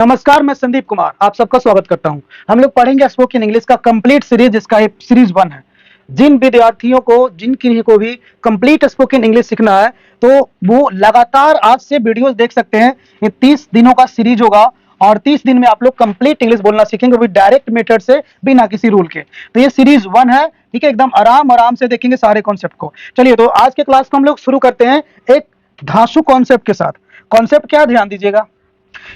नमस्कार, मैं संदीप कुमार आप सबका स्वागत करता हूं। हम लोग पढ़ेंगे स्पोकन इंग्लिश का कंप्लीट सीरीज, जिसका एक सीरीज 1 है। जिन विद्यार्थियों को जिन किसी को भी कंप्लीट स्पोकन इंग्लिश सीखना है तो वो लगातार आज से वीडियोस देख सकते हैं। ये 30 दिनों का सीरीज होगा और 30 दिन में आप लोग कंप्लीट इंग्लिश बोलना सीखेंगे, वो डायरेक्ट मेथड से, बिना किसी रूल के। तो ये सीरीज 1 है, ठीक है। एकदम आराम से देखेंगे सारे कॉन्सेप्ट को। चलिए, तो आज के क्लास को हम लोग शुरू करते हैं एक धांसू कॉन्सेप्ट के साथ। कॉन्सेप्ट क्या, ध्यान दीजिएगा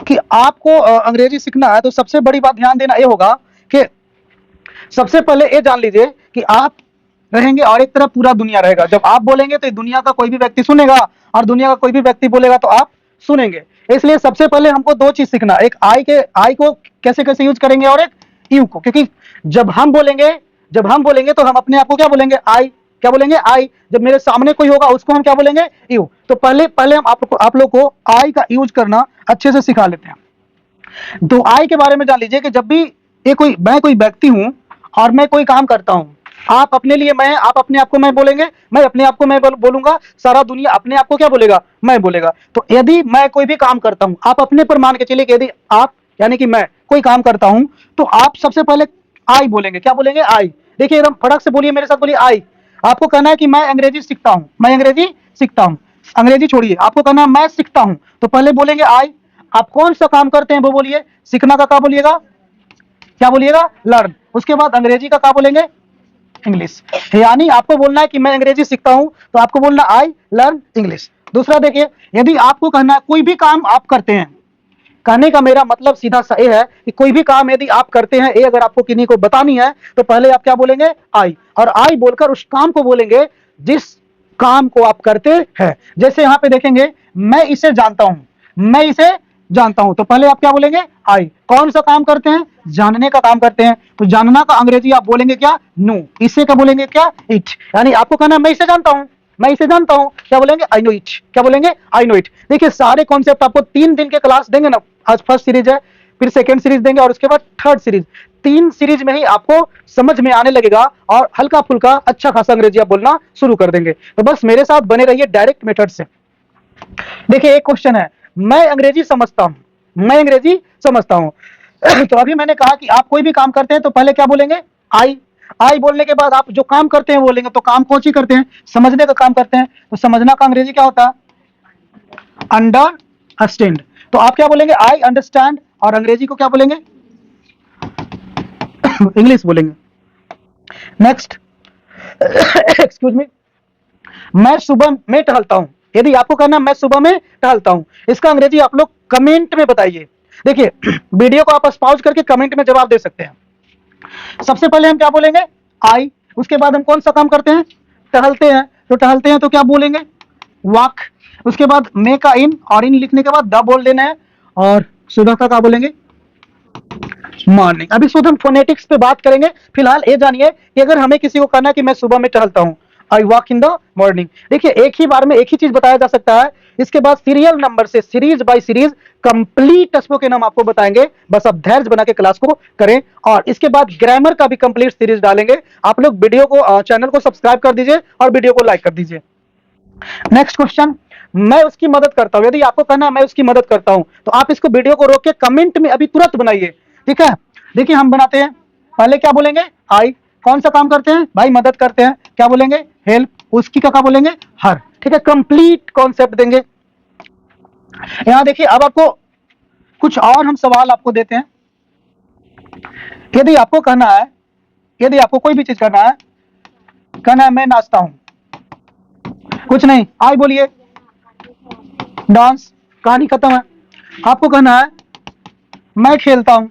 कि आपको अंग्रेजी सीखना है तो सबसे बड़ी बात ध्यान देना ये होगा कि सबसे पहले ये जान लीजिए कि आप रहेंगे और एक तरफ पूरा दुनिया रहेगा। जब आप बोलेंगे तो दुनिया का कोई भी व्यक्ति सुनेगा और दुनिया का कोई भी व्यक्ति बोलेगा तो आप सुनेंगे। इसलिए सबसे पहले हमको दो चीज सीखना, एक आई को कैसे कैसे यूज करेंगे और एक यू को। क्योंकि जब हम बोलेंगे तो हम अपने आप को क्या बोलेंगे, आई। क्या बोलेंगे, आई। जब मेरे सामने कोई होगा उसको हम क्या बोलेंगे, यू। तो पहले हम आप लोग को आई का यूज करना अच्छे से सिखा लेते हैं। तो आई के बारे में जान लीजिए कि जब भी मैं कोई व्यक्ति हूं और मैं कोई काम करता हूं, आप अपने लिए मैं, आप अपने आप को मैं बोलेंगे, मैं अपने आप को मैं बोलूंगा, सारा दुनिया अपने आप को क्या बोलेगा, मैं बोलेगा। तो यदि मैं कोई भी काम करता हूं, आप अपने पर मान के चलिए कि यदि आप यानी कि मैं कोई काम करता हूं तो आप सबसे पहले आई बोलेंगे। क्या बोलेंगे, आई। देखिए एकदम फटक से बोलिए, मेरे साथ बोलिए, आई। आपको कहना है कि मैं अंग्रेजी सीखता हूं, मैं अंग्रेजी सीखता हूं। अंग्रेजी छोड़िए, आपको कहना है मैं सीखता हूं, तो पहले बोलेंगे आई। आप कौन सा काम करते हैं वो बोलिए। सीखना का क्या बोलिएगा, क्या बोलिएगा, लर्न। उसके बाद अंग्रेजी का क्या बोलेंगे, इंग्लिश। यानी आपको बोलना है कि मैं अंग्रेजी सीखता हूं तो आपको बोलना आई लर्न इंग्लिश। दूसरा देखिए, यदि आपको कहना है कोई भी काम आप करते हैं, कहने का मेरा मतलब सीधा सा ये है कि कोई भी काम यदि आप करते हैं, ये अगर आपको किन्हीं को बतानी है तो पहले आप क्या बोलेंगे, आई। और आई बोलकर उस काम को बोलेंगे जिस काम को आप करते हैं। जैसे यहां पे देखेंगे, मैं इसे जानता हूं, मैं इसे जानता हूं, तो पहले आप क्या बोलेंगे, आई। कौन सा काम करते हैं, जानने का काम करते हैं, तो जानना का अंग्रेजी आप बोलेंगे क्या, नो। इसे क्या बोलेंगे, क्या, इट। यानी आपको कहना है मैं इसे जानता हूं, मैं इसे जानता हूं, क्या बोलेंगे, आई नो इट। क्या बोलेंगे, आई नो इट। देखिए सारे कॉन्सेप्ट आपको 3 दिन के क्लास देंगे ना। आज फर्स्ट सीरीज है, फिर सेकेंड सीरीज देंगे और उसके बाद थर्ड सीरीज। 3 सीरीज में ही आपको समझ में आने लगेगा और हल्का फुल्का अच्छा खासा अंग्रेजी आप बोलना शुरू कर देंगे। तो बस मेरे साथ बने रहिए डायरेक्ट मेथड से। देखिए एक क्वेश्चन है, मैं अंग्रेजी समझता हूं, मैं अंग्रेजी समझता हूं। तो अभी मैंने कहा कि आप कोई भी काम करते हैं तो पहले क्या बोलेंगे, आई। आई बोलने के बाद आप जो काम करते हैं बोलेंगे, तो काम कौन सी करते हैं, समझने का काम करते हैं। तो समझना का अंग्रेजी क्या होता है, अंडरस्टैंड। तो आप क्या बोलेंगे, आई अंडरस्टैंड, और अंग्रेजी को क्या बोलेंगे, इंग्लिश बोलेंगे। नेक्स्ट, एक्सक्यूज मी, मैं सुबह में टहलता हूं। यदि आपको कहना है मैं सुबह में टहलता हूं, इसका अंग्रेजी आप लोग कमेंट में बताइए। देखिए वीडियो को आप पॉज करके कमेंट में जवाब दे सकते हैं। सबसे पहले हम क्या बोलेंगे, आई। उसके बाद हम कौन सा काम करते हैं, टहलते हैं। तो टहलते हैं तो क्या बोलेंगे, वॉक। उसके बाद मे का इन, और इन लिखने के बाद द बोल देना है, और सुबह का क्या बोलेंगे, मॉर्निंग। अभी शुद्ध हम फोनेटिक्स पे बात करेंगे। फिलहाल ये जानिए कि अगर हमें किसी को कहना है कि मैं सुबह में टहलता हूं, I walk in the morning. देखिए एक ही बार में एक ही चीज बताया जा सकता है। इसके बाद सीरियल नंबर से, series by series complete spoken हम आपको बताएंगे। बस आप धैर्य बना के क्लास को करें, और इसके बाद ग्रामर का भी कंप्लीट सीरीज डालेंगे। आप लोग वीडियो को, चैनल को सब्सक्राइब कर दीजिए और वीडियो को लाइक कर दीजिए। नेक्स्ट क्वेश्चन, मैं उसकी मदद करता हूं। यदि आपको कहना है मैं उसकी मदद करता हूं, तो आप इसको वीडियो को रोक के कमेंट में अभी तुरंत बनाइए, ठीक है। देखिए हम बनाते हैं, पहले क्या बोलेंगे, आई। कौन सा काम करते हैं, भाई मदद करते हैं, क्या बोलेंगे, हेल्प। उसकी का क्या बोलेंगे, हर। ठीक है, कंप्लीट कॉन्सेप्ट देंगे। यहां देखिए अब आपको कुछ और हम सवाल आपको देते हैं। यदि आपको कहना है, यदि आपको कोई भी चीज कहना है मैं नाचता हूं, कुछ नहीं, आई बोलिए, डांस, कहानी खत्म है। आपको कहना है मैं खेलता हूं,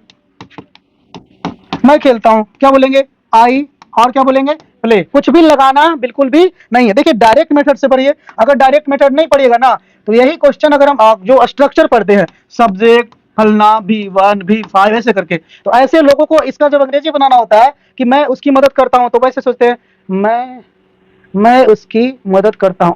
मैं खेलता हूं, क्या बोलेंगे, आई, और क्या बोलेंगे, प्ले। कुछ भी लगाना बिल्कुल भी नहीं है। देखिए डायरेक्ट मेथड से पढ़िए। अगर डायरेक्ट मेथड नहीं पढ़िएगा ना, तो यही क्वेश्चन अगर हम जो स्ट्रक्चर पढ़ते हैं, सब्जेक्ट फलना, V1 V5 ऐसे करके, तो ऐसे लोगों को इसका जब अंग्रेजी बनाना होता है कि मैं उसकी मदद करता हूं, तो वैसे सोचते हैं मैं उसकी मदद करता हूं,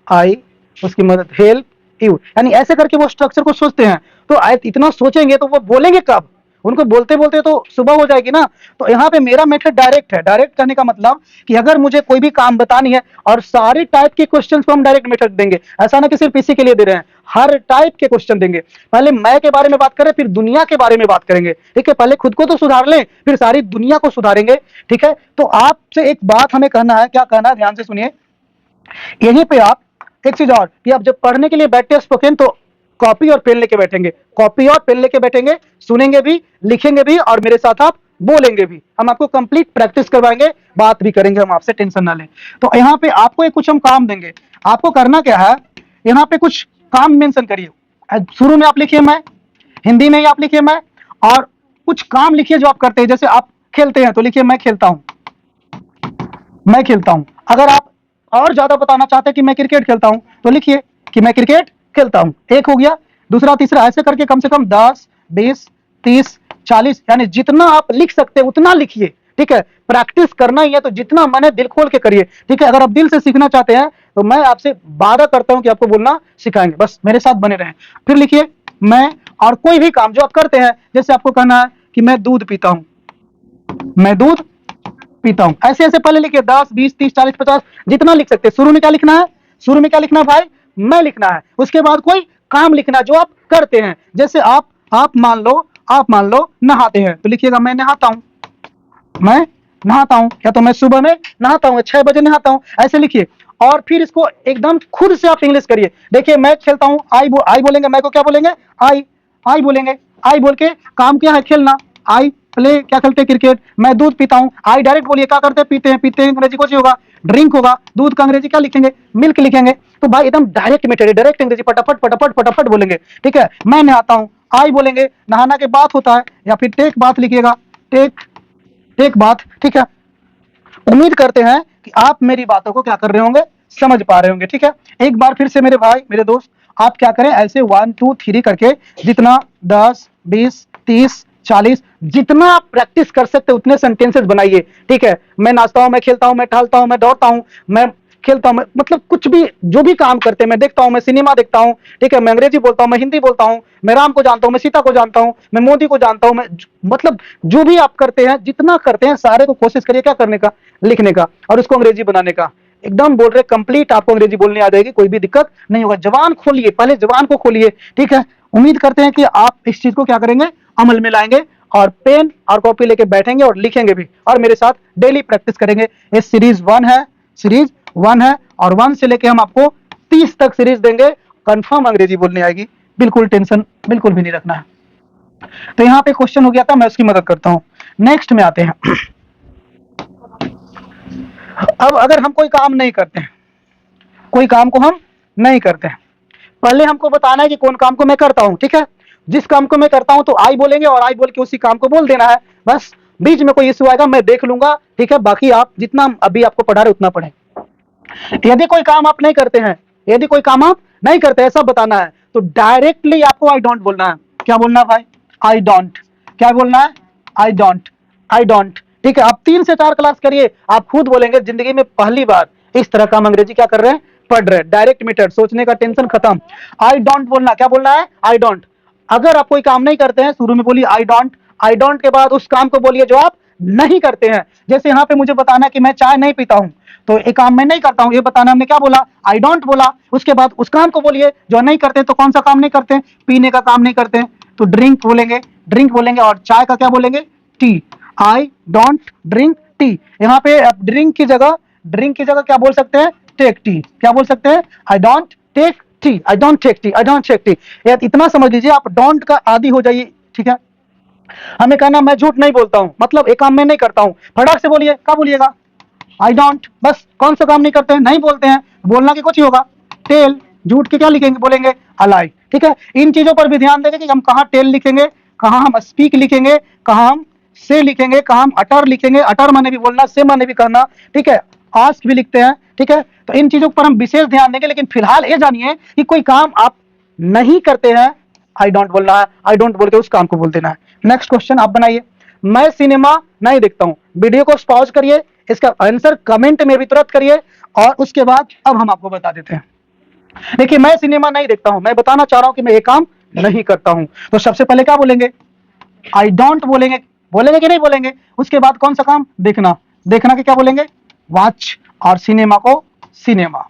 आई उसकी मदद, हेल्प यू। यानी ऐसे करके वो स्ट्रक्चर को सोचते हैं। तो इतना सोचेंगे तो वो बोलेंगे कब, उनको बोलते बोलते तो सुबह हो जाएगी ना। तो यहाँ पे मेरा मेथड डायरेक्ट है। डायरेक्ट कहने का मतलब कि अगर मुझे कोई भी काम बतानी है और सारे टाइप के क्वेश्चन को हम डायरेक्ट मेथड देंगे, ऐसा ना कि सिर्फ इसी के लिए दे रहे हैं, हर टाइप के क्वेश्चन देंगे। पहले मैं के बारे में बात करें, फिर दुनिया के बारे में बात करेंगे, ठीक है। पहले खुद को तो सुधार लें, फिर सारी दुनिया को सुधारेंगे, ठीक है। तो आपसे एक बात हमें कहना है, क्या कहना है, ध्यान से सुनिए। यहीं पे आप एक चीज और कि आप जब पढ़ने के लिए बैठते स्पोकन तो कॉपी और पेन लेके बैठेंगे, कॉपी और पेन लेके बैठेंगे, सुनेंगे भी, लिखेंगे भी और मेरे साथ आप बोलेंगे भी। हम आपको कंप्लीट प्रैक्टिस करवाएंगे, बात भी करेंगे हम आपसे, टेंशन ना लें। तो यहाँ पे आपको एक कुछ हम काम देंगे, आपको करना क्या है, यहाँ पे कुछ काम मेंशन करिए। शुरू में आप लिखिए मैं, हिंदी में ही आप लिखिए मैं, और कुछ काम लिखिए जो आप करते हैं। जैसे आप खेलते हैं तो लिखिए मैं खेलता हूं, मैं खेलता हूं। अगर आप और ज्यादा बताना चाहते हैं कि मैं क्रिकेट खेलता हूं तो लिखिए कि मैं क्रिकेट खेलता हूं। एक हो गया, दूसरा, तीसरा, ऐसे करके कम से कम 10, 20, 30, 40 यानी जितना आप लिख सकते हैं उतना लिखिए, ठीक है। प्रैक्टिस करना ही है तो जितना मन है दिल खोल के करिए, ठीक है। अगर आप दिल से सीखना चाहते हैं तो मैं आपसे वादा करता हूं कि आपको बोलना सिखाएंगे, बस मेरे साथ बने रहें। फिर लिखिए मैं, और कोई भी काम जो आप करते हैं, जैसे आपको कहना है कि मैं दूध पीता हूं, मैं दूध पीता हूं, ऐसे ऐसे पहले लिखिए 10, 20, 30, 40, 50 जितना लिख सकते हैं। शुरू में क्या लिखना है, शुरू में क्या लिखना है भाई, मैं लिखना है। उसके बाद कोई काम लिखना जो आप करते हैं। जैसे आप मान लो नहाते हैं तो लिखिएगा मैं नहाता हूं, मैं नहाता हूं, या तो मैं सुबह में नहाता हूं, 6 बजे नहाता हूं, ऐसे लिखिए। और फिर इसको एकदम खुद से आप इंग्लिश करिए। देखिए मैं खेलता हूं, आई बोलेंगे, मैं को क्या बोलेंगे, आई, आई बोलेंगे। आई बोल के काम क्या है, खेलना। आई प्ले, क्या खेलते हैं, क्रिकेट। मैं दूध पीता हूं, आई डायरेक्ट बोलिए, क्या करते हैं, पीते हैं। पीते हैं अंग्रेजी कुछ होगा, ड्रिंक होगा। दूध का अंग्रेजी क्या लिखेंगे, मिल्क लिखेंगे। तो भाई एकदम डायरेक्ट मेथड है, डायरेक्ट अंग्रेजी फटाफट फटाफट फटाफट बोलेंगे, ठीक है। मैं नहाता हूं, आई बोलेंगे, नहाना के बाद होता है, या फिर टेक बात लिखिएगा, टेक टेक बात, ठीक है। उम्मीद करते हैं कि आप मेरी बातों को क्या कर रहे होंगे, समझ पा रहे होंगे, ठीक है। एक बार फिर से मेरे भाई, मेरे दोस्त, आप क्या करें, ऐसे 1, 2, 3 करके जितना 10, 20, 30, 40 जितना आप प्रैक्टिस कर सकते उतने सेंटेंसेस बनाइए, ठीक है। मैं नाचता हूं, मैं खेलता हूं, मैं टहलता हूं, मैं दौड़ता हूं, मैं खेलता हूं, मैं मतलब कुछ भी जो भी काम करते हैं, मैं देखता हूं, मैं सिनेमा देखता हूं, ठीक है। मैं अंग्रेजी बोलता हूं, मैं हिंदी बोलता हूं, मैं राम को जानता हूं, मैं सीता को जानता हूं, मैं मोदी को जानता हूं, मैं मतलब जो भी आप करते हैं, जितना करते हैं सारे को कोशिश करिए क्या करने का, लिखने का, और उसको अंग्रेजी बनाने का। एकदम बोल रहे कंप्लीट आपको अंग्रेजी बोलने आ जाएगी, कोई भी दिक्कत नहीं होगा। जबान खोलिए, पहले जबान को खोलिए, ठीक है। उम्मीद करते हैं कि आप इस चीज को क्या करेंगे, अमल में लाएंगे, और पेन और कॉपी लेके बैठेंगे और लिखेंगे भी, और मेरे साथ डेली प्रैक्टिस करेंगे। ये सीरीज 1 है, सीरीज 1 है, और 1 से लेके हम आपको 30 तक सीरीज देंगे, कंफर्म अंग्रेजी बोलने आएगी, बिल्कुल टेंशन बिल्कुल भी नहीं रखना है। तो यहाँ पे क्वेश्चन हो गया था, मैं उसकी मदद करता हूँ। नेक्स्ट में आते हैं। अब अगर हम कोई काम नहीं करते हैं, कोई काम को हम नहीं करते हैं, पहले हमको बताना है कि कौन काम को मैं करता हूं, ठीक है। जिस काम को मैं करता हूं तो आई बोलेंगे, और आई बोल के उसी काम को बोल देना है, बस। बीच में कोई इश्यू आएगा मैं देख लूंगा, ठीक है। बाकी आप जितना अभी आपको पढ़ा रहे उतना पढ़े। यदि कोई काम आप नहीं करते हैं, यदि कोई काम आप नहीं करते हैं, सब बताना है, तो डायरेक्टली आपको आई डोंट बोलना है। क्या बोलना है भाई, आई डोंट। क्या बोलना है, आई डोंट, आई डोंट, ठीक है। आप 3 से 4 क्लास करिए, आप खुद बोलेंगे जिंदगी में पहली बार इस तरह का हम अंग्रेजी क्या कर रहे हैं, पढ़ रहे हैं। डायरेक्ट मेथड, सोचने का टेंशन खत्म। आई डोंट बोलना, क्या बोलना है, आई डोंट। अगर आप कोई काम नहीं करते हैं, शुरू में बोलिए आई डोंट, आई डोंट के बाद उस काम को बोलिए जो आप नहीं करते हैं। जैसे यहाँ पे मुझे बताना है कि मैं चाय नहीं पीता हूं, तो एक काम मैं नहीं करता हूं, ये बताना, हमने क्या बोला, आई डोंट बोला। उसके बाद उस काम को बोलिए जो नहीं करते, तो कौन सा काम नहीं करते, पीने का काम नहीं करते, तो ड्रिंक बोलेंगे, ड्रिंक बोलेंगे। और चाय का क्या बोलेंगे, T. I don't drink tea. यहाँ पे ड्रिंक की जगह क्या बोल सकते हैं, टेक टी। क्या बोल सकते हैं, I don't take tea, I don't take tea, I don't take tea. इतना समझ लीजिए, आप डोंट का आदी हो जाइए, ठीक है। हमें कहना मैं झूठ नहीं बोलता हूं, मतलब एक काम मैं नहीं करता हूं, फटाक से बोलिए, क्या बोलिएगा, आई डोंट। बस कौन सा काम नहीं करते हैं, नहीं बोलते हैं, बोलना की कुछ ही होगा, टेल। झूठ के क्या लिखेंगे, बोलेंगे अलाई, ठीक है। इन चीजों पर भी ध्यान देंगे कि हम कहाँ टेल लिखेंगे, कहाँ हम स्पीक लिखेंगे, कहाँ हम से लिखेंगे, कहाँ हम अटर लिखेंगे। अटर माने भी बोलना, से माने भी कहना, ठीक है। आस्क भी लिखते हैं, ठीक है। तो इन चीजों पर हम विशेष ध्यान देंगे। लेकिन फिलहाल ये जानिए कि कोई काम आप नहीं करते हैं, आई डोंट बोलना है, आई डोंट बोल के उस काम को बोल देना है। नेक्स्ट क्वेश्चन आप बनाइए। मैं सिनेमा नहीं देखता हूं। वीडियो को पॉज करिए, इसका आंसर कमेंट में भी तुरंत करिए, और उसके बाद अब हम आपको बता देते हैं। देखिए मैं सिनेमा नहीं देखता हूं, मैं बताना चाह रहा हूं कि मैं ये काम नहीं करता हूं। तो सबसे पहले क्या बोलेंगे, आई डोंट बोलेंगे, बोलेंगे कि नहीं बोलेंगे। उसके बाद कौन सा काम, देखना, देखना के क्या बोलेंगे, वॉच, और सिनेमा को सिनेमा,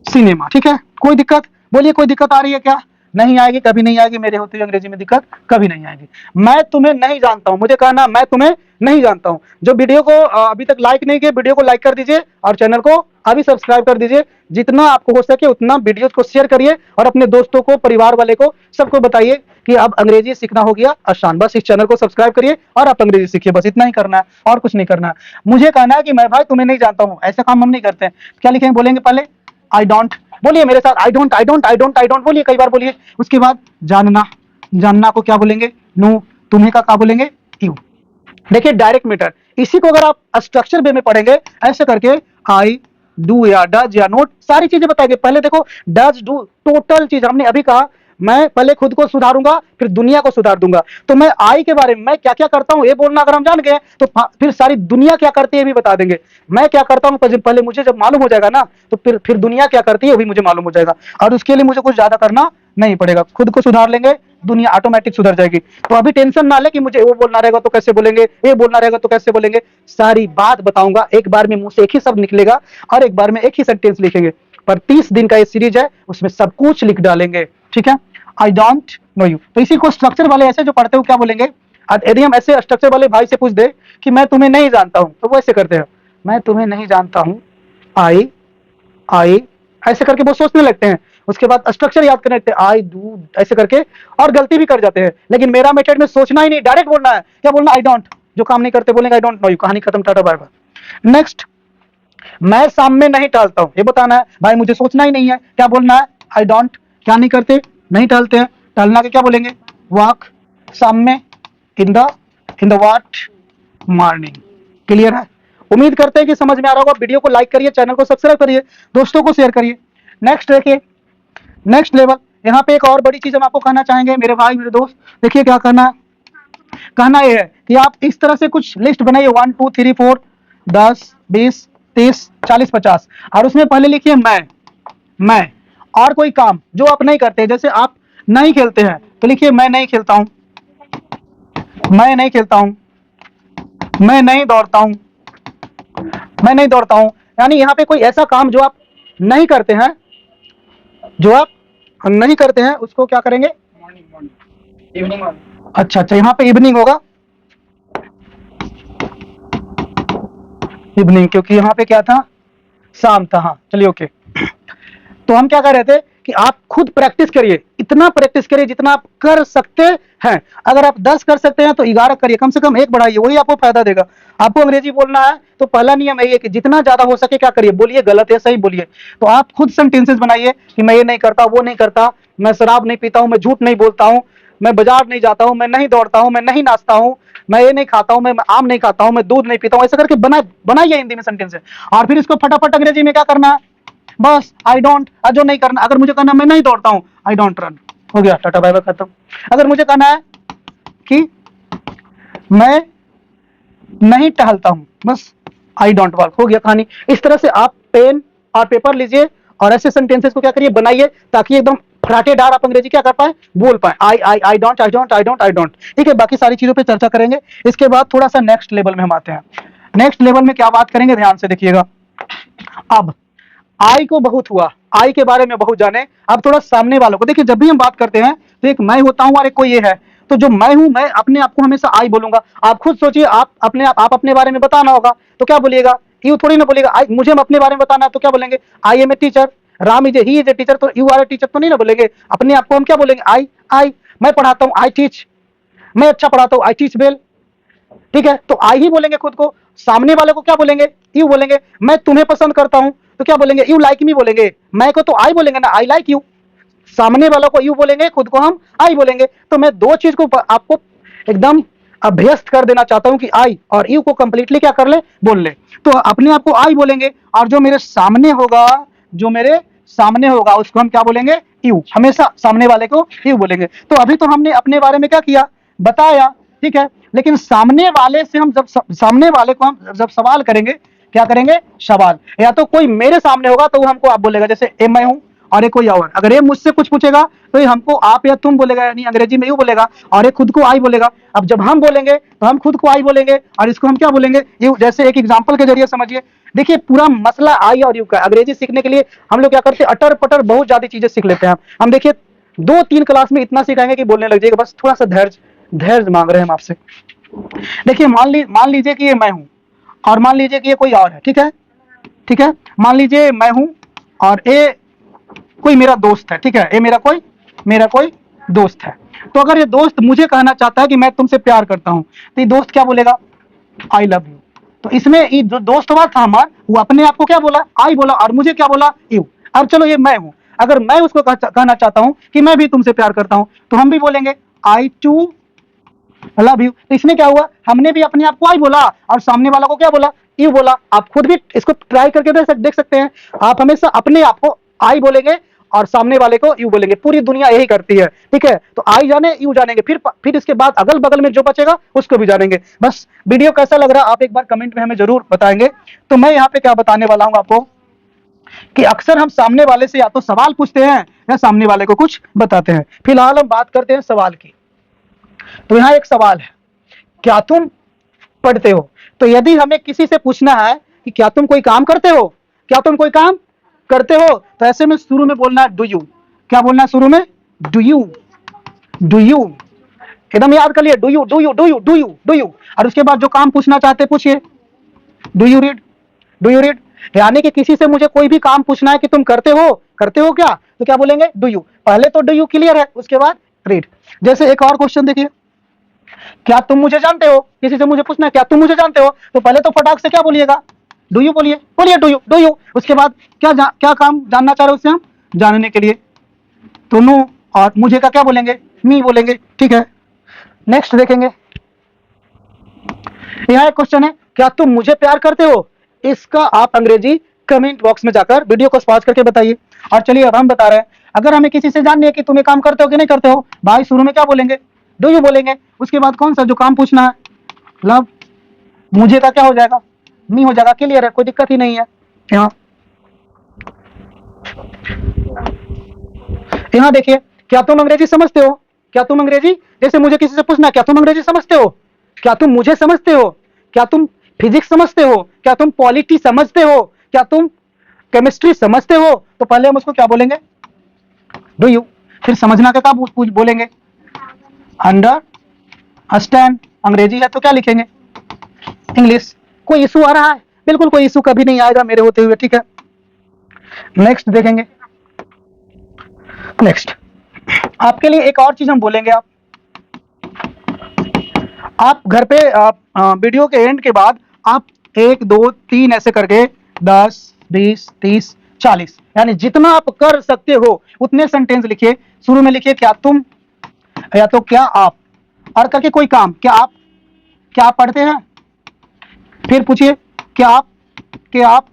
सिनेमा। ठीक है, कोई दिक्कत, बोलिए कोई दिक्कत आ रही है क्या? नहीं आएगी, कभी नहीं आएगी, मेरे होते हुए अंग्रेजी में दिक्कत कभी नहीं आएगी। मैं तुम्हें नहीं जानता हूं, मुझे कहना मैं तुम्हें नहीं जानता हूं। जो वीडियो को अभी तक लाइक नहीं किए, वीडियो को लाइक कर दीजिए और चैनल को अभी सब्सक्राइब कर दीजिए। जितना आपको हो सके उतना वीडियोस को शेयर करिए और अपने दोस्तों को, परिवार वाले को, सबको बताइए कि अब अंग्रेजी सीखना हो गया आसान। बस इस चैनल को सब्सक्राइब करिए और आप अंग्रेजी सीखिए, बस इतना ही करना है और कुछ नहीं करना है। मुझे कहना है कि मैं भाई तुम्हें नहीं जानता हूं, ऐसा काम हम नहीं करते हैं। क्या लिखेंगे, बोलेंगे पहले आई डोंट, बोलिए मेरे साथ, I don't, I don't, I don't, I don't, बोलिए कई बार बोलिए। उसके बाद जानना, जानना को क्या बोलेंगे, नो, तुम्हें का क्या बोलेंगे, यू। देखिए डायरेक्ट मीटर, इसी को अगर आप स्ट्रक्चर वे में पढ़ेंगे ऐसे करके, आई डू या डज या नोट, सारी चीजें बताएंगे। पहले देखो डज डू, टोटल चीज हमने अभी कहा, मैं पहले खुद को सुधारूंगा फिर दुनिया को सुधार दूंगा। तो मैं आई के बारे में मैं क्या क्या करता हूं ये बोलना अगर हम जान गए तो फिर सारी दुनिया क्या करती है भी बता देंगे। मैं क्या करता हूं पहले मुझे जब मालूम हो जाएगा ना, तो फिर दुनिया क्या करती है वो भी मुझे मालूम हो जाएगा, और उसके लिए मुझे कुछ ज्यादा करना नहीं पड़ेगा। खुद को सुधार लेंगे, दुनिया ऑटोमेटिक सुधर जाएगी। तो अभी टेंशन ना ले कि मुझे वो बोलना रहेगा तो कैसे बोलेंगे, ये बोलना रहेगा तो कैसे बोलेंगे, सारी बात बताऊंगा। एक बार में मुंह से एक ही शब्द निकलेगा और एक बार में एक ही सेंटेंस लिखेंगे। पर 30 दिन का ये सीरीज है, उसमें सब कुछ लिख डालेंगे। ठीक है, आई डोंट नो यू, तो इसी को स्ट्रक्चर वाले ऐसे जो पढ़ते हो क्या बोलेंगे। यदि हम ऐसे स्ट्रक्चर वाले भाई से पूछ दे कि मैं तुम्हें नहीं जानता हूं, तो वो ऐसे करते हैं, मैं तुम्हें नहीं जानता हूं, आई ऐसे करके वो सोचने लगते हैं। उसके बाद स्ट्रक्चर याद करने लगते हैं, आई डू ऐसे करके, और गलती भी कर जाते हैं। लेकिन मेरा मेथड में सोचना ही नहीं, डायरेक्ट बोलना है। क्या बोलना, आई डोंट, जो काम नहीं करते बोलेंगे आई डोंट नो यू, कहानी खत्म, टाटा बाय बाय। नेक्स्ट, मैं सामने नहीं टालता हूं, ये बताना है भाई, मुझे सोचना ही नहीं है। क्या बोलना है, आई डोंट, क्या नहीं करते, नहीं टालते हैं। टालना के क्या बोलेंगे, वॉक, सामने, in the what morning. Clear है, उम्मीद करते हैं कि समझ में आ रहा होगा। वीडियो को लाइक करिए, चैनल को सब्सक्राइब करिए, दोस्तों को शेयर करिए। नेक्स्ट देखिए, नेक्स्ट लेवल, यहाँ पे एक और बड़ी चीज हम आपको कहना चाहेंगे मेरे भाई मेरे दोस्त। देखिए क्या कहना है, कहना यह है कि आप इस तरह से कुछ लिस्ट बनाइए, 1 2 3 4 10 20 30 40 50, और उसमें पहले लिखिए मैं, और कोई काम जो आप नहीं करते। जैसे आप नहीं खेलते हैं तो लिखिए मैं नहीं खेलता हूं, मैं नहीं खेलता हूं, मैं नहीं दौड़ता हूं, मैं नहीं दौड़ता हूं। यानी यहाँ पे कोई ऐसा काम जो आप नहीं करते हैं, जो आप नहीं करते हैं उसको क्या करेंगे, इवनिंग। अच्छा अच्छा, यहाँ पे इवनिंग होगा, इवनिंग, क्योंकि यहाँ पे क्या था, शाम था। हाँ चलिए ओके। तो हम क्या कर रहे थे कि आप खुद प्रैक्टिस करिए, इतना प्रैक्टिस करिए जितना आप कर सकते हैं। अगर आप 10 कर सकते हैं तो 11 करिए, कम से कम 1 बढ़ाइए, वही आपको फायदा देगा। आपको अंग्रेजी बोलना है तो पहला नियम यही है कि जितना ज्यादा हो सके क्या करिए, बोलिए, गलत है सही बोलिए। तो आप खुद सेंटेंसेस बनाइए कि मैं ये नहीं करता, वो नहीं करता, मैं शराब नहीं पीता हूं, मैं झूठ नहीं बोलता हूं, मैं बाजार नहीं जाता हूं, मैं नहीं दौड़ता हूं, मैं नहीं नाचता हूं, मैं ये नहीं खाता हूं, मैं आम नहीं खाता हूं, मैं दूध नहीं पीता हूं। ऐसा करके बनाइए हिंदी में सेंटेंस है, और फिर इसको फटाफट अंग्रेजी में क्या करना है, बस आई डोंट, जो नहीं करना। अगर मुझे कहना मैं नहीं दौड़ता हूं, आई डोंट रन, हो गया, टाटा बाय बाय खत्म। अगर मुझे कहना है कि मैं नहीं टहलता हूं, बस आई डोंट वॉक, हो गया कहानी। इस तरह से आप पेन और पेपर लीजिए और ऐसे सेंटेंसेस को क्या करिए, बनाइए, ताकि एकदम फराटेदार आप अंग्रेजी क्या कर पाए, बोल पाए। I don't, I don't, I don't, I don't. ठीक है, बाकी सारी चीजों पे चर्चा करेंगे। इसके बाद थोड़ा सा नेक्स्ट लेवल में हम आते हैं। नेक्स्ट लेवल में क्या बात करेंगे, ध्यान से देखिएगा। अब आई को बहुत हुआ, आई के बारे में बहुत जाने। अब थोड़ा सामने वालों को देखिए, जब भी हम बात करते हैं तो एक मैं होता हूं और एक कोई ये है। तो जो मैं हूं, मैं अपने आप को हमेशा आई बोलूंगा। आप खुद सोचिए, आप अपने बारे में बताना होगा तो क्या बोलिएगा, यू थोड़ी ना बोलिएगा। आई, मुझे अपने बारे में बताना है तो क्या बोलेंगे, I am a teacher, Ram is he is a teacher, तो यू आर ए टीचर तो नहीं ना बोलेंगे। अपने आप को हम क्या बोलेंगे, आई मैं पढ़ाता हूँ, आई टीच, मैं अच्छा पढ़ाता हूँ, आई टीच वेल। ठीक है, तो आई ही बोलेंगे खुद को। सामने वाले को क्या बोलेंगे, यू बोलेंगे। मैं तुम्हें पसंद करता हूं तो क्या बोलेंगे, यू लाइक मी बोलेंगे। मैं को तो आई बोलेंगे ना, आई लाइक यू। सामने वालों को यू बोलेंगे, खुद को हम आई बोलेंगे। तो मैं 2 चीज को आपको एकदम अभ्यस्त कर देना चाहता हूं कि आई और यू को कंप्लीटली क्या कर ले, बोल ले। तो अपने आप को आई बोलेंगे, और जो मेरे सामने होगा, जो मेरे सामने होगा उसको हम क्या बोलेंगे, यू। हमेशा सामने वाले को यू बोलेंगे। तो अभी तो हमने अपने बारे में क्या किया, बताया। ठीक है, लेकिन सामने वाले से हम जब सामने वाले को हम जब सवाल करेंगे, क्या करेंगे, सवाल। या तो कोई मेरे सामने होगा तो वो हमको आप बोलेगा, जैसे मैं हूं और एक कोई और। अगर ये मुझसे कुछ पूछेगा तो ये हमको आप या तुम बोलेगा, यानी अंग्रेजी में यू बोलेगा, और ये खुद को आई बोलेगा। अब जब हम बोलेंगे तो हम खुद को आई बोलेंगे और इसको हम क्या बोलेंगे, यू। जैसे एक एग्जाम्पल के जरिए समझिए। देखिए पूरा मसला आई और यू का। अंग्रेजी सीखने के लिए हम लोग क्या करते हैं, अटर पटर बहुत ज्यादा चीजें सीख लेते हैं। हम देखिए 2-3 क्लास में इतना सिखाएंगे कि बोलने लग जाएगा। बस थोड़ा सा धैर्य मांग रहे हैं हम आपसे। देखिए मान लीजिए कि ये मैं हूं और मान लीजिए कि ये कोई और है, ठीक है, ठीक है। मान लीजिए मैं हूं और ये कोई मेरा दोस्त है, ठीक है, ये मेरा कोई दोस्त है। तो अगर ये दोस्त मुझे कहना चाहता है कि मैं तुमसे प्यार करता हूं, तो ये दोस्त क्या बोलेगा, आई लव यू। तो इसमें ये जो दोस्त था हमारा, वो अपने आप को क्या बोला, आई बोला, और मुझे क्या बोला, यू। अब चलो ये मैं हूं, अगर मैं उसको कहना चाहता हूं कि मैं भी तुमसे प्यार करता हूं, तो हम भी बोलेंगे आई टू लव यू। तो इसमें क्या हुआ, हमने भी अपने आप को आई बोला और सामने वाला को क्या बोला, यू बोला। आप खुद भी इसको ट्राई करके देख सकते हैं। आप हमेशा अपने आप को आई बोलेंगे और सामने वाले को यू बोलेंगे। पूरी दुनिया यही करती है, ठीक है। तो आई जाने यू जानेंगे, फिर इसके बाद अगल बगल में जो बचेगा उसको भी जानेंगे। बस वीडियो कैसा लग रहा आप एक बार कमेंट में हमें जरूर बताएंगे। तो मैं यहाँ पे क्या बताने वाला हूँ आपको कि अक्सर हम सामने वाले से या तो सवाल पूछते हैं या सामने वाले को कुछ बताते हैं। फिलहाल हम बात करते हैं सवाल की। तो यहाँ एक सवाल है, क्या तुम पढ़ते हो? तो यदि हमें किसी से पूछना है कि क्या तुम कोई काम करते हो, क्या तुम कोई काम करते हो, तो ऐसे में शुरू में बोलना है डू यू। क्या बोलना है शुरू में, डू यू, डू यू। एकदम याद कर लिए, do you, do you, do you, do you, do you. और उसके बाद जो काम पूछना चाहते पूछिए, do you read, do you read. यानी कि किसी से मुझे कोई भी काम पूछना है कि तुम करते हो क्या, तो क्या बोलेंगे, डू यू। पहले तो डू यू क्लियर है, उसके बाद रीड। जैसे एक और क्वेश्चन देखिए, क्या तुम मुझे जानते हो? किसी से मुझे पूछना है क्या तुम मुझे जानते हो, तो पहले तो फटाक से क्या बोलिएगा, डू यू बोलिए, बोलिए डू यू, डू यू। उसके बाद क्या काम जानना चाह रहे हो उससे हम, जानने के लिए, तो नो। और मुझे का क्या बोलेंगे, मी बोलेंगे, ठीक है। नेक्स्ट देखेंगे, यहाँ एक क्वेश्चन है, क्या तुम मुझे प्यार करते हो? इसका आप अंग्रेजी कमेंट बॉक्स में जाकर वीडियो को पॉज करके बताइए। और चलिए अब हम बता रहे हैं, अगर हमें किसी से जाननी है कि तुम ये काम करते हो कि नहीं करते हो, भाई शुरू में क्या बोलेंगे, डू यू बोलेंगे। उसके बाद कौन सा जो काम पूछना है, लव। मुझे का क्या हो जाएगा, मी हो जाएगा। क्लियर है, कोई दिक्कत ही नहीं है। यहाँ देखिए, क्या तुम अंग्रेजी समझते हो? क्या तुम अंग्रेजी, जैसे मुझे किसी से पूछना क्या तुम अंग्रेजी समझते हो, क्या तुम मुझे समझते हो, क्या तुम फिजिक्स समझते हो, क्या तुम पॉलिटी समझते हो, क्या तुम केमिस्ट्री समझते हो, तो पहले हम उसको क्या बोलेंगे, डू यू। फिर समझना का बोलेंगे, अंडरस्टैंड। अंग्रेजी है तो क्या लिखेंगे, इंग्लिश। कोई इशू आ रहा है? बिल्कुल कोई इशू कभी नहीं आएगा मेरे होते हुए, ठीक है। नेक्स्ट देखेंगे, नेक्स्ट आपके लिए एक और चीज हम बोलेंगे। आप घर पे वीडियो के एंड के बाद आप 1 2 3 ऐसे करके 10 20 30 40 यानी जितना आप कर सकते हो उतने सेंटेंस लिखिए। शुरू में लिखिए क्या तुम, या तो क्या आप, और करके कोई काम, क्या आप पढ़ते हैं। फिर पूछिए क्या आप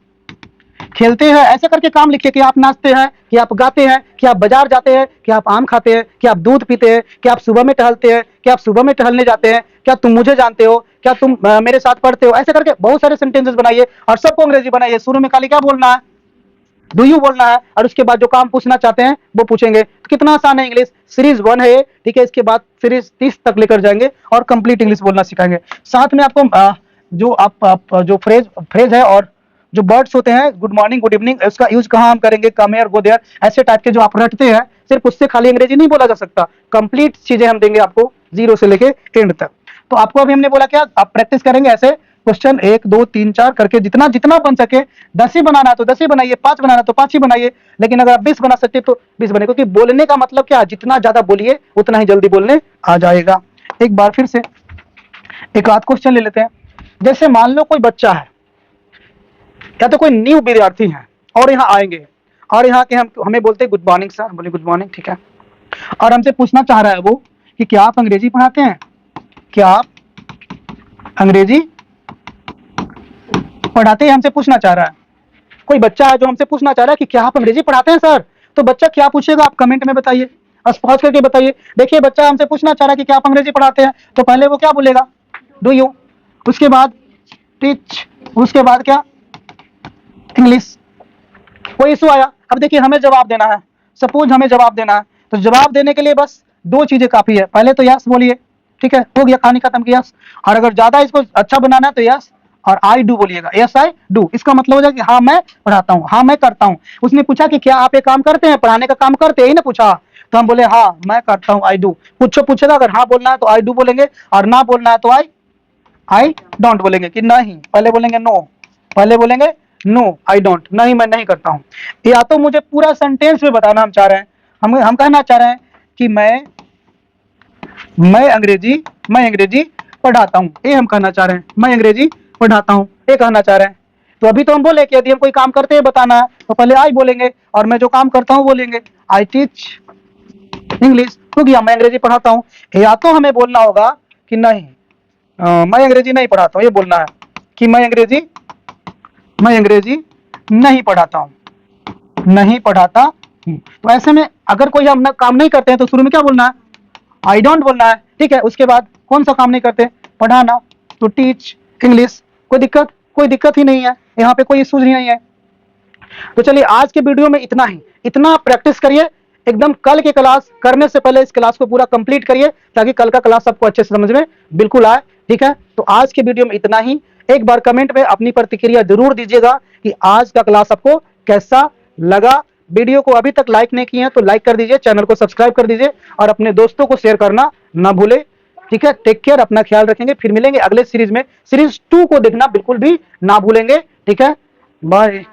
खेलते हैं, ऐसे करके काम लिखिए। कि आप नाचते हैं, कि आप गाते हैं, कि आप बाजार जाते हैं, कि आप आम खाते हैं, कि आप दूध पीते हैं, कि आप सुबह में टहलते हैं, कि आप सुबह में टहलने जाते हैं, क्या तुम मुझे जानते हो, क्या तुम मेरे साथ पढ़ते हो। ऐसे करके बहुत सारे सेंटेंसेस बनाइए और सबको अंग्रेजी बनाइए। शुरू में खाली क्या बोलना है, डू यू बोलना है, और उसके बाद जो काम पूछना चाहते हैं वो पूछेंगे। तो कितना आसान है इंग्लिश। सीरीज 1 है, ठीक है। इसके बाद सीरीज 30 तक लेकर जाएंगे और कंप्लीट इंग्लिश बोलना सिखाएंगे। साथ में आपको जो आप जो फ्रेज है और जो वर्ड्स होते हैं, गुड मॉर्निंग, गुड इवनिंग, उसका यूज कहाँ हम करेंगे, कम हियर, गो देयर, ऐसे टाइप के जो आप रटते हैं, सिर्फ उससे खाली अंग्रेजी नहीं बोला जा सकता। कंप्लीट चीजें हम देंगे आपको, 0 से लेके एंड तक। तो आपको अभी हमने बोला क्या, आप प्रैक्टिस करेंगे ऐसे क्वेश्चन 1 2 3 4 करके, जितना जितना बन सके। 10 ही बनाना है तो 10 ही बनाइए, 5 बनाना तो 5 ही बनाइए। लेकिन अगर आप 20 बना सकते तो 20 बने, क्योंकि बोलने का मतलब क्या, जितना ज्यादा बोलिए उतना ही जल्दी बोलने आ जाएगा। एक बार फिर से एक आध क्वेश्चन ले लेते हैं। जैसे मान लो कोई बच्चा है या तो कोई न्यू विद्यार्थी है और यहाँ आएंगे, और यहाँ के हम हमें बोलते हैं गुड मॉर्निंग सर, बोले गुड मॉर्निंग, ठीक है। और हमसे पूछना चाह रहा है वो कि क्या आप अंग्रेजी पढ़ाते हैं, क्या आप अंग्रेजी पढ़ाते हैं, हमसे पूछना चाह रहा है। कोई बच्चा है जो हमसे पूछना चाह रहा है कि क्या आप अंग्रेजी पढ़ाते हैं सर। तो बच्चा क्या पूछेगा आप कमेंट में बताइए, पॉज करके बताइए। देखिए बच्चा हमसे पूछना चाह रहा है कि क्या आप अंग्रेजी पढ़ाते हैं, तो पहले वो क्या बोलेगा, डू यू। उसके बाद टीच, उसके बाद क्या, इंग्लिश। कोई इशू आया, अब देखिए हमें जवाब देना है। सपोज हमें जवाब देना है, तो जवाब देने के लिए बस 2 चीजें काफी है। पहले तो यस बोलिए, ठीक है, हो गया, कहानी खत्म की यस। और अगर ज्यादा इसको अच्छा बनाना है तो यस और आई डू बोलिएगा, यस आई डू। इसका मतलब हो जाएगा कि हाँ मैं पढ़ाता हूँ, हाँ मैं करता हूँ। उसने पूछा कि क्या आप ये काम करते हैं, पढ़ाने का काम करते हैं, ही ना पूछा, तो हम बोले हाँ मैं करता हूँ, आई डू। कुछ पूछेगा, अगर हाँ बोलना है तो आई डू बोलेंगे, और ना बोलना है तो आई डोंट बोलेंगे कि नहीं। पहले बोलेंगे नो, पहले बोलेंगे नो आई डोंट, नहीं मैं नहीं करता हूँ। या तो मुझे पूरा सेंटेंस में बताना हम चाह रहे हैं, हम कहना चाह रहे हैं कि मैं अंग्रेजी पढ़ाता हूँ, ये हम कहना चाह रहे हैं, मैं अंग्रेजी पढ़ाता हूँ, ये कहना चाह रहे हैं। तो अभी तो हम बोले कि यदि हम कोई काम करते हैं बताना है तो पहले आई बोलेंगे, और मैं जो काम करता हूँ बोलेंगे आई टीच इंग्लिश। हो गया, मैं अंग्रेजी पढ़ाता हूँ। या तो हमें बोलना होगा कि नहीं मैं अंग्रेजी नहीं पढ़ाता हूँ, ये बोलना है कि मैं अंग्रेजी नहीं पढ़ाता हूँ, नहीं पढ़ाता हूँ। तो ऐसे में अगर कोई हम काम नहीं करते हैं तो शुरू में क्या बोलना है, आई डोंट बोलना है, ठीक है। उसके बाद कौन सा काम नहीं करते, पढ़ाना, तो टीच इंग्लिश। कोई दिक्कत ही नहीं है, यहाँ पे कोई इशूज नहीं है। तो चलिए आज के वीडियो में इतना ही, इतना प्रैक्टिस करिए एकदम। कल की क्लास करने से पहले इस क्लास को पूरा कंप्लीट करिए, ताकि कल का क्लास आपको अच्छे से समझ में बिल्कुल आए, ठीक है। तो आज के वीडियो में इतना ही। एक बार कमेंट में अपनी प्रतिक्रिया जरूर दीजिएगा कि आज का क्लास आपको कैसा लगा। वीडियो को अभी तक लाइक नहीं किए हैं तो लाइक कर दीजिए, चैनल को सब्सक्राइब कर दीजिए, और अपने दोस्तों को शेयर करना ना भूले, ठीक है। टेक केयर, अपना ख्याल रखेंगे। फिर मिलेंगे अगले सीरीज में, सीरीज 2 को देखना बिल्कुल भी ना भूलेंगे, ठीक है। बाय।